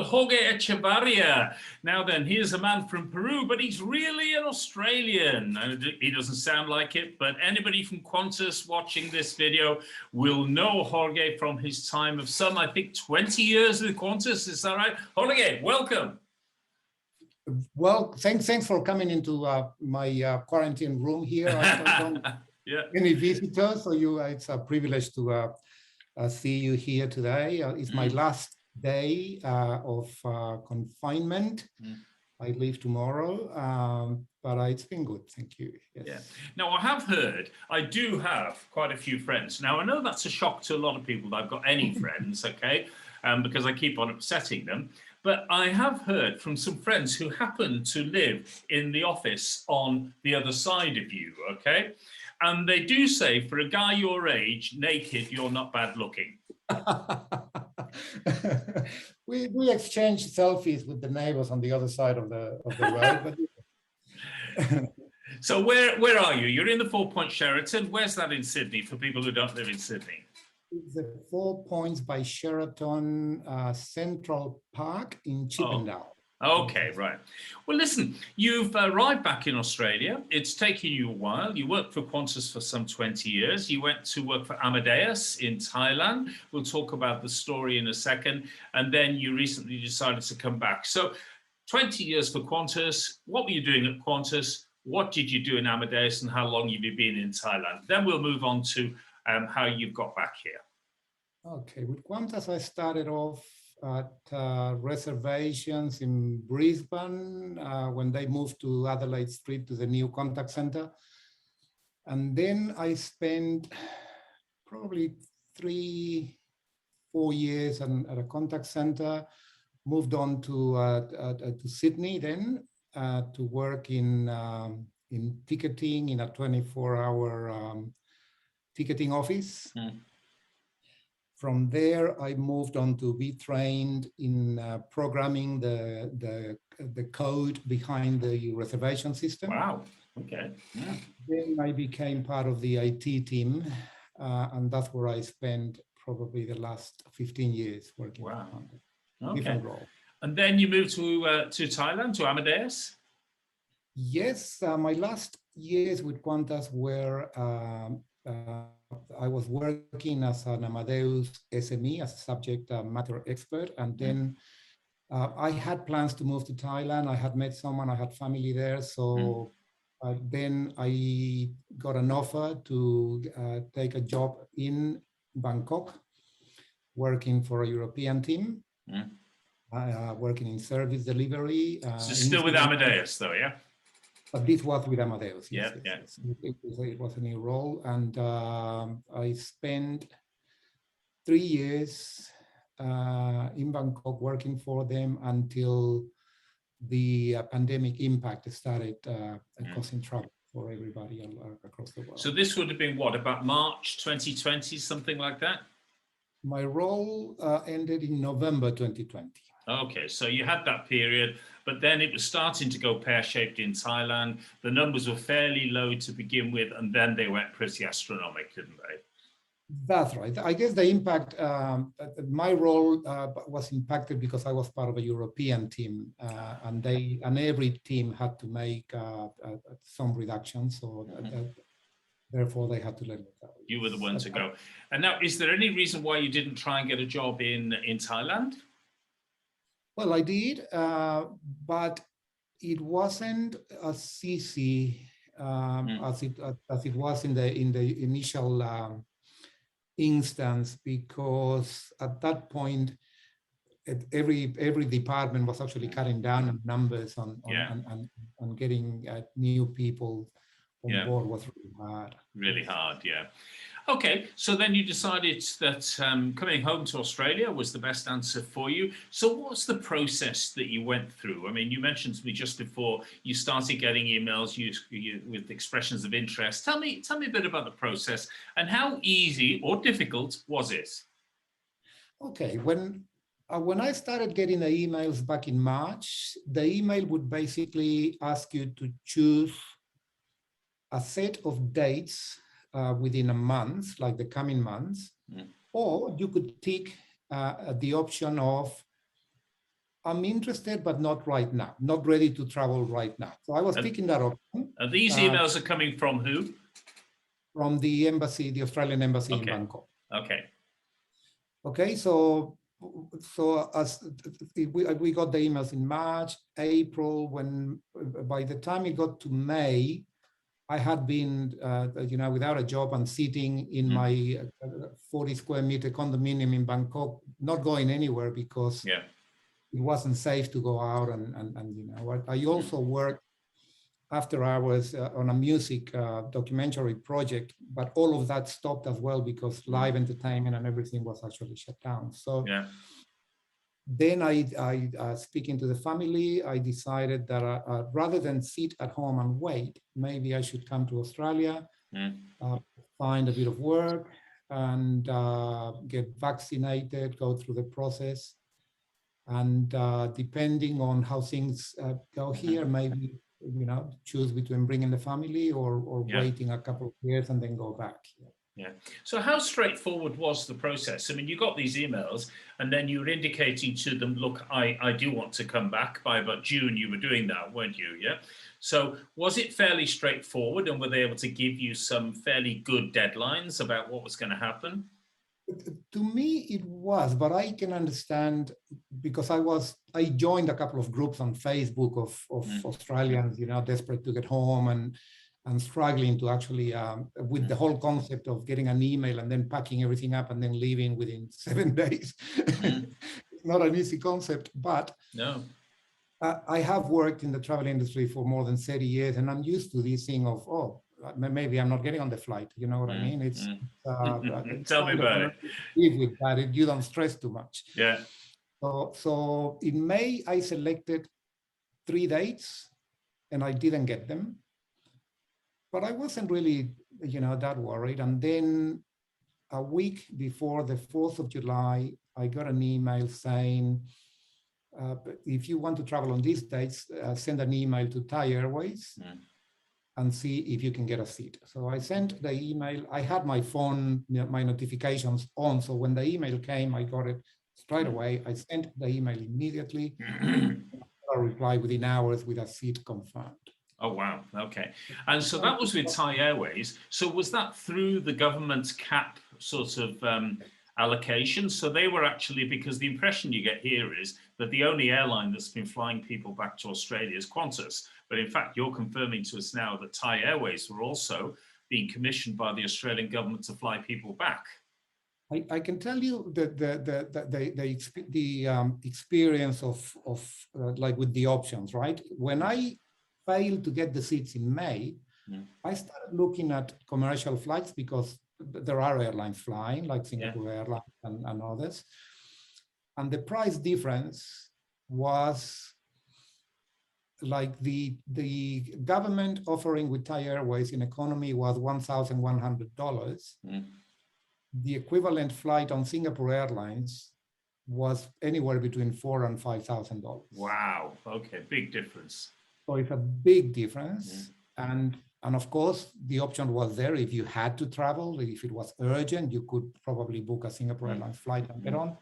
Jorge Echevarria. Now then, here's a man from Peru, but he's really an Australian. He doesn't sound like it, but anybody from Qantas watching this video will know Jorge from his time of some, I think, 20 years with Qantas. Is that right? Jorge, welcome. Well, thanks for coming into my quarantine room here. I don't yeah. Any visitors, so it's a privilege to see you here today. It's my last day of confinement. I leave tomorrow, but it's been good, thank you. Yes. Yeah. Now, I do have quite a few friends. Now, I know that's a shock to a lot of people that I've got any friends, okay, because I keep on upsetting them. But I have heard from some friends who happen to live in the office on the other side of you, okay? And they do say, for a guy your age, naked, you're not bad looking. we exchange selfies with the neighbors on the other side of the road. But so where are you? You're in the 4 Point Sheraton. Where's that in Sydney for people who don't live in Sydney? It's the 4 Points by Sheraton Central Park in Chippendale. Okay, right. Well, listen, you've arrived back in Australia. It's taken you a while. You worked for Qantas for some 20 years. You went to work for Amadeus in Thailand. We'll talk about the story in a second. And then you recently decided to come back. So 20 years for Qantas. What were you doing at Qantas? What did you do in Amadeus and how long have you been in Thailand? Then we'll move on to how you've got back here. Okay, with Qantas, I started off at reservations in Brisbane when they moved to Adelaide Street to the new contact center. And then I spent probably 3-4 years at a contact center, moved on to Sydney then to work in ticketing in a 24-hour ticketing office. From there, I moved on to be trained in programming the code behind the reservation system. Wow, okay. Yeah. Then I became part of the IT team, and that's where I spent probably the last 15 years working. Wow. On okay. Different role. And then you moved to Thailand, to Amadeus? Yes, my last years with Qantas were I was working as an Amadeus SME, as a subject matter expert, and then I had plans to move to Thailand. I had met someone, I had family there, so then I got an offer to take a job in Bangkok, working for a European team, working in service delivery. So still with Amadeus though, yeah? But this was with Amadeus. Yes, yes. It was a new role, and I spent 3 years in Bangkok working for them until the pandemic impact started causing trouble for everybody across the world. So this would have been what, about March 2020, something like that? My role ended in November 2020. Okay, so you had that period, but then it was starting to go pear-shaped in Thailand. The numbers were fairly low to begin with, and then they went pretty astronomical, didn't they? That's right. I guess the impact, my role was impacted because I was part of a European team, and every team had to make some reductions, so therefore they had to let me go. You were the one to go. And now, is there any reason why you didn't try and get a job in Thailand? Well, I did, but it wasn't as easy as it was in the initial instance, because at that point, every department was actually cutting down on numbers on getting new people on board was really hard. Really hard, yeah. Okay, so then you decided that coming home to Australia was the best answer for you. So what's the process that you went through? I mean, you mentioned to me just before you started getting emails with expressions of interest. Tell me a bit about the process and how easy or difficult was it? Okay, when I started getting the emails back in March, the email would basically ask you to choose a set of dates within a month, like the coming months, or you could tick the option of I'm interested, but not right now, not ready to travel right now. So I was picking that up. These emails are coming from who? From the embassy, the Australian embassy in Okay. Bangkok. Okay. Okay, so as we got the emails in March, April, when by the time it got to May, I had been, without a job and sitting in my 40 square meter condominium in Bangkok, not going anywhere because Yeah. it wasn't safe to go out. And I also worked after hours on a music documentary project, but all of that stopped as well because live entertainment and everything was actually shut down. So Yeah. then I speaking to the family, I decided that rather than sit at home and wait, maybe I should come to Australia, find a bit of work and get vaccinated, go through the process. And depending on how things go here, maybe, choose between bringing the family or waiting a couple of years and then go back. Yeah. So how straightforward was the process? I mean, you got these emails and then you were indicating to them, look, I do want to come back. By about June, you were doing that, weren't you? Yeah. So was it fairly straightforward, and were they able to give you some fairly good deadlines about what was going to happen? To me, it was, but I can understand because I joined a couple of groups on Facebook of Australians, desperate to get home and struggling to actually, with the whole concept of getting an email and then packing everything up and then leaving within 7 days. It's not an easy concept, but no. I have worked in the travel industry for more than 30 years, and I'm used to this thing of, maybe I'm not getting on the flight. You know what I mean? It's Tell me about it. Live with that. You don't stress too much. Yeah. So in May, I selected 3 dates, and I didn't get them. But I wasn't really, that worried. And then a week before the 4th of July, I got an email saying, if you want to travel on these dates, send an email to Thai Airways and see if you can get a seat. So I sent the email. I had my phone, my notifications on. So when the email came, I got it straight away. I sent the email immediately. A reply within hours with a seat confirmed. Oh, wow. Okay. And so that was with Thai Airways. So was that through the government's cap sort of allocation? So they were actually, because the impression you get here is that the only airline that's been flying people back to Australia is Qantas. But in fact, you're confirming to us now that Thai Airways were also being commissioned by the Australian government to fly people back. I can tell you that the experience of like with the options, right? When I failed to get the seats in May, I started looking at commercial flights because there are airlines flying, like Singapore Airlines and others. And the price difference was like the government offering with Thai Airways in economy was $1,100. The equivalent flight on Singapore Airlines was anywhere between $4,000 and $5,000. Wow. Okay, big difference. So it's a big difference. And of course, the option was there. If you had to travel, if it was urgent, you could probably book a Singapore Airlines flight and get on.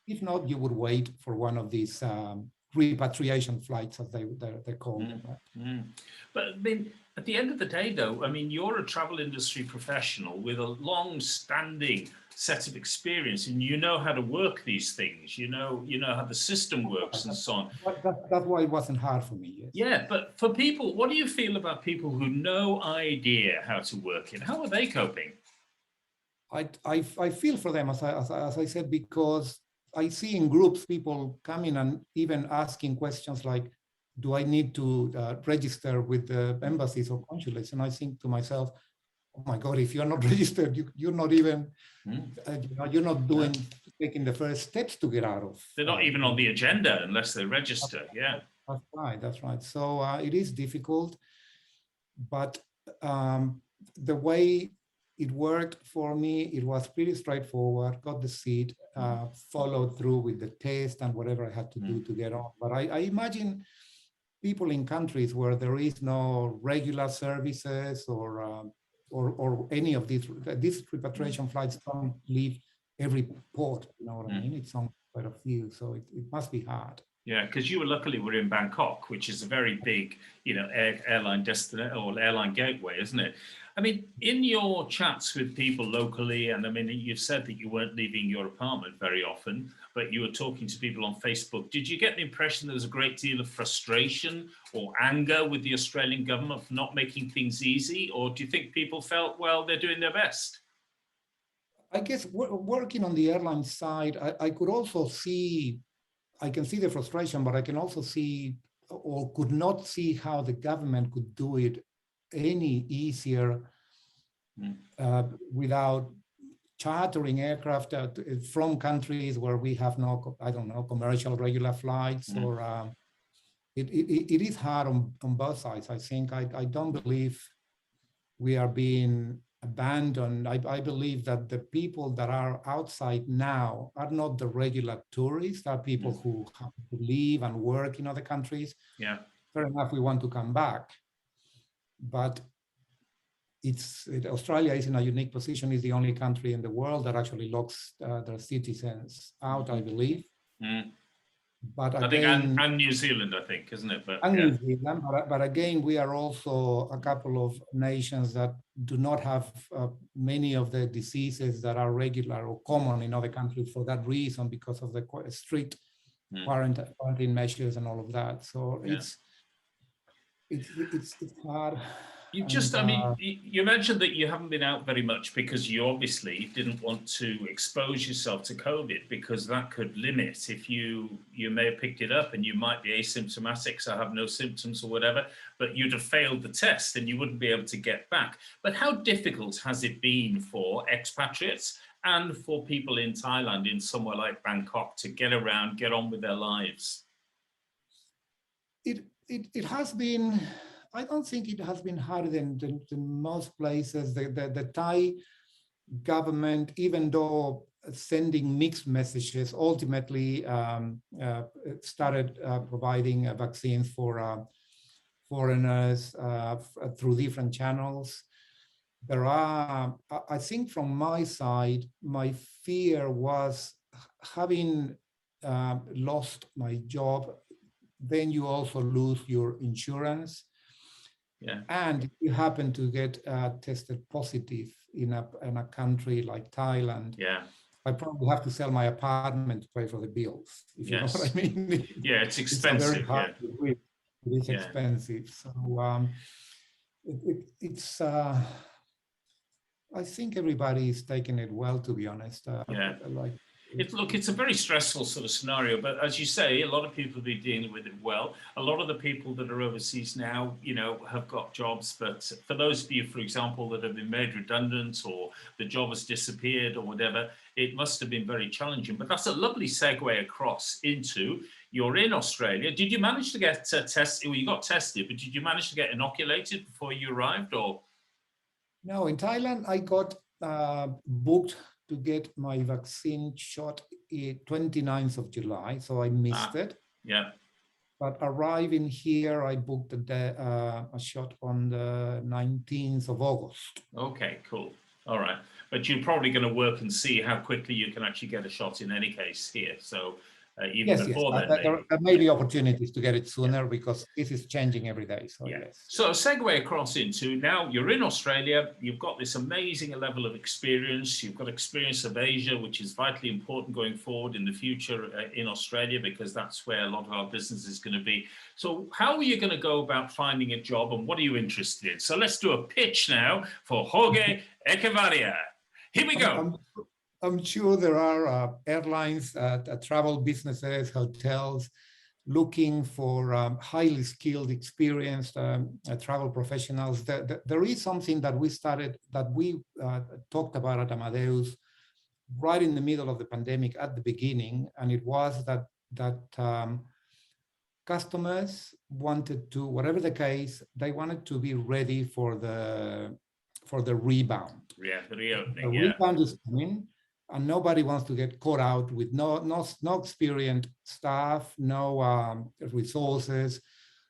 If not, you would wait for one of these repatriation flights, as they call them. Right? But I mean, at the end of the day, though, I mean, you're a travel industry professional with a long-standing set of experience, and you know how to work these things. You know how the system works and so on. That's why it wasn't hard for me. Yes. Yeah, but for people, what do you feel about people who no idea how to work it? How are they coping? I feel for them, as I said, because I see in groups people coming and even asking questions like, do I need to register with the embassies or consulates? And I think to myself, oh my God, if you're not registered, you're not even, you're not taking the first steps to get out of. They're not even on the agenda unless they register. Yeah. That's right. So it is difficult, but the way it worked for me, it was pretty straightforward, got the seat, followed through with the test and whatever I had to do to get on. But I imagine people in countries where there is no regular services or any of these repatriation flights don't leave every port, you know what I mean? It's on quite a few, so it must be hard. Yeah, because you were luckily were in Bangkok, which is a very big, airline destination or airline gateway, isn't it? I mean, in your chats with people locally, and I mean, you've said that you weren't leaving your apartment very often, but you were talking to people on Facebook. Did you get the impression there was a great deal of frustration or anger with the Australian government for not making things easy? Or do you think people felt, well, they're doing their best? I guess working on the airline side, I could also see, I can see the frustration, but I can also see or could not see how the government could do it any easier without chartering aircraft from countries where we have no, I don't know, commercial regular flights, or it is hard on both sides. I think I don't believe we are being abandoned. I believe that the people that are outside now are not the regular tourists, are people who have to live and work in other countries. Yeah. Fair enough, we want to come back. But Australia is in a unique position. It's the only country in the world that actually locks their citizens out, I believe. But again, I think, and New Zealand, I think, isn't it? But, and New Zealand, but again, we are also a couple of nations that do not have many of the diseases that are regular or common in other countries for that reason, because of the strict quarantine measures and all of that. So it's hard. I mean, you mentioned that you haven't been out very much because you obviously didn't want to expose yourself to COVID, because that could limit if you may have picked it up and you might be asymptomatic, so have no symptoms or whatever, but you'd have failed the test and you wouldn't be able to get back. But how difficult has it been for expatriates and for people in Thailand, in somewhere like Bangkok, to get around, get on with their lives? It has been, I don't think it has been harder than most places. The Thai government, even though sending mixed messages, ultimately started providing vaccines for foreigners through different channels. There are, I think from my side, my fear was having lost my job, then you also lose your insurance. Yeah. And if you happen to get tested positive in a country like Thailand, I probably have to sell my apartment to pay for the bills, if you know what I mean. Yeah, it's expensive. It's very hard to do it. It is expensive. So it's I think everybody is taking it well, to be honest. It's a very stressful sort of scenario, but as you say, a lot of people have been dealing with it well. A lot of the people that are overseas now, have got jobs, but for those of you, for example, that have been made redundant or the job has disappeared or whatever, it must have been very challenging. But that's a lovely segue across into, you're in Australia. Did you manage to get tested? Well, you got tested, but did you manage to get inoculated before you arrived, or? No, in Thailand, I got booked to get my vaccine shot 29th of July, so I missed it. Yeah. But arriving here, I booked a shot on the 19th of August. Okay, cool. All right. But you're probably going to work and see how quickly you can actually get a shot in any case here. So even before that, there may be opportunities to get it sooner because this is changing every day. So yes. So a segue across into, now you're in Australia, you've got this amazing level of experience, you've got experience of Asia, which is vitally important going forward in the future in Australia, because that's where a lot of our business is going to be. So how are you going to go about finding a job, and what are you interested in? So let's do a pitch now for Jorge Echevarria. Here we go. I'm sure there are airlines, travel businesses, hotels looking for highly skilled, experienced travel professionals. There is something that we talked about at Amadeus right in the middle of the pandemic at the beginning, and it was that customers wanted to, whatever the case, they wanted to be ready for the rebound. Yeah, the reopening. The rebound is coming. And nobody wants to get caught out with no experienced staff, no resources.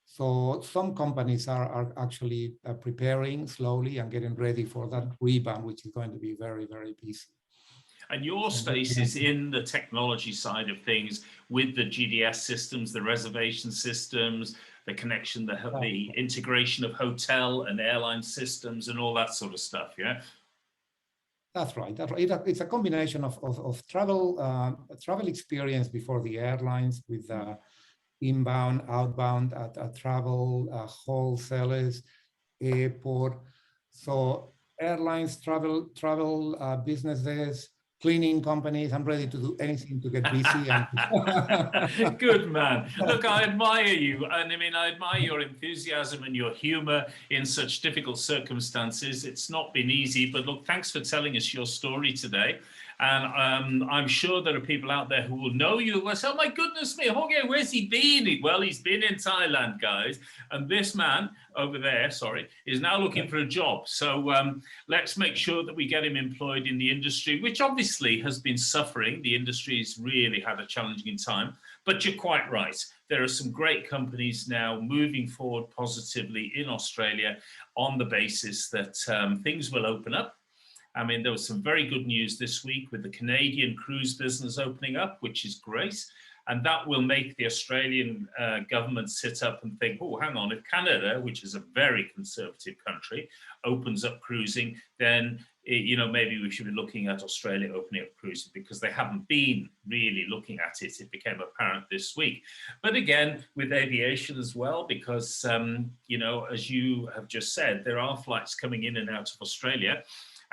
So some companies are actually preparing slowly and getting ready for that rebound, which is going to be very, very busy. And your space is in the technology side of things with the GDS systems, the reservation systems, the connection, the integration of hotel and airline systems and all that sort of stuff, yeah? That's right. That's right. It's a combination of travel experience before the airlines with inbound, outbound, travel, wholesalers, airport. So airlines, travel businesses, cleaning companies. I'm ready to do anything to get busy. And Good man. Look, I admire you. And I mean, I admire your enthusiasm and your humor in such difficult circumstances. It's not been easy, but look, thanks for telling us your story today. And I'm sure there are people out there who will know you. Will say, oh my goodness me, Jorge, where's he been? Well, he's been in Thailand, guys. And this man over there, sorry, is now looking for a job. So let's make sure that we get him employed in the industry, which obviously has been suffering. The industry's really had a challenging time. But you're quite right. There are some great companies now moving forward positively in Australia on the basis that things will open up. I mean, there was some very good news this week with the Canadian cruise business opening up, which is great. And that will make the Australian government sit up and think, oh, hang on, if Canada, which is a very conservative country, opens up cruising, then, you know, maybe we should be looking at Australia opening up cruising, because they haven't been really looking at it. It became apparent this week. But again, with aviation as well, because, you know, as you have just said, there are flights coming in and out of Australia.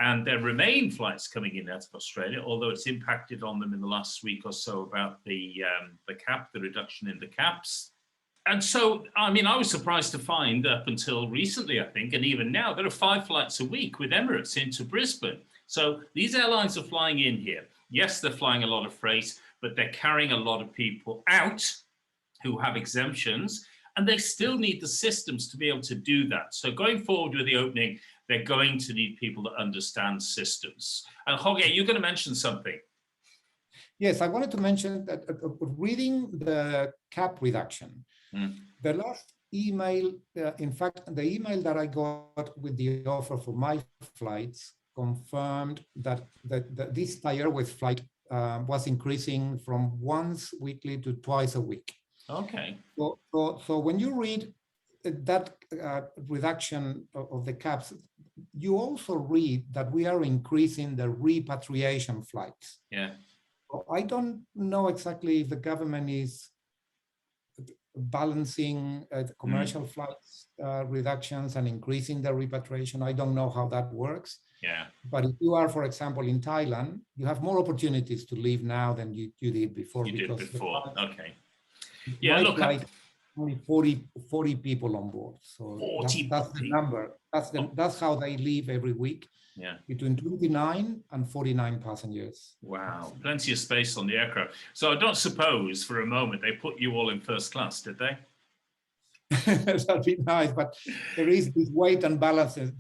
And there remain flights coming in out of Australia, although it's impacted on them in the last week or so about the cap, the reduction in the caps. And so, I mean, I was surprised to find up until recently, I think, and even now, there are 5 flights a week with Emirates into Brisbane. So these airlines are flying in here. Yes, they're flying a lot of freight, but they're carrying a lot of people out who have exemptions, and they still need the systems to be able to do that. So going forward with the opening, they're going to need people that understand systems. And Jorge, you're going to mention something. Yes, I wanted to mention that reading the cap reduction, the last email, in fact, the email that I got with the offer for my flights confirmed that this Thai Airways flight was increasing from once weekly to twice a week. Okay. So when you read that reduction of the caps, you also read that we are increasing the repatriation flights. Yeah. I don't know exactly if the government is balancing the commercial flights reductions and increasing the repatriation. I don't know how that works. Yeah. But if you are, for example, in Thailand, you have more opportunities to leave now than you did before. You did before. Okay. Yeah, look, like only 40 people on board. So that's the number. That's how they leave every week. Yeah. Between 29 and 49 passengers. Wow, plenty of space on the aircraft. So I don't suppose for a moment they put you all in first class, did they? That'd be nice, but there is this weight and balances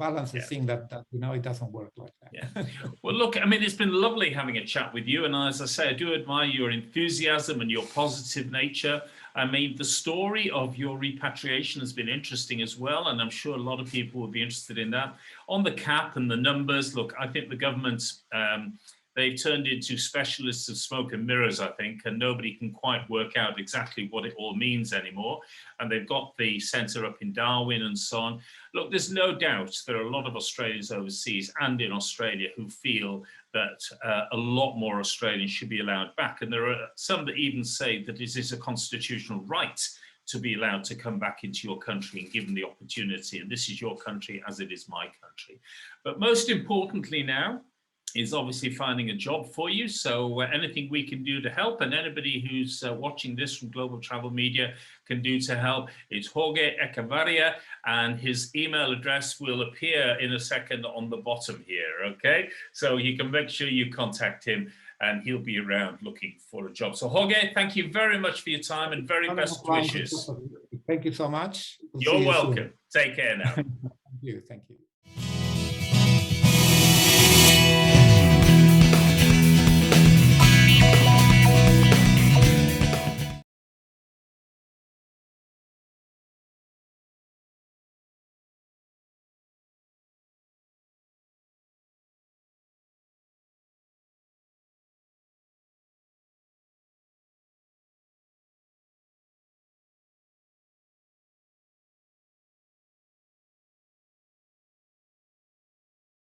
thing that you know, it doesn't work like that. Yeah. Well, look, I mean, it's been lovely having a chat with you, and as I say, I do admire your enthusiasm and your positive nature. I mean, the story of your repatriation has been interesting as well, and I'm sure a lot of people will be interested in that. On the cap and the numbers, look, I think the government, they've turned into specialists of smoke and mirrors, I think, and nobody can quite work out exactly what it all means anymore. And they've got the centre up in Darwin and so on. Look, there's no doubt there are a lot of Australians overseas and in Australia who feel that a lot more Australians should be allowed back. And there are some that even say that it is a constitutional right to be allowed to come back into your country and given the opportunity. And this is your country as it is my country. But most importantly now, is obviously finding a job for you. So anything we can do to help, and anybody who's watching this from Global Travel Media can do to help, it's Jorge Echevarria, and his email address will appear in a second on the bottom here, okay? So you can make sure you contact him and he'll be around looking for a job. So Jorge, thank you very much for your time and very best wishes. Thank you so much. You're welcome. Take care now. Thank you.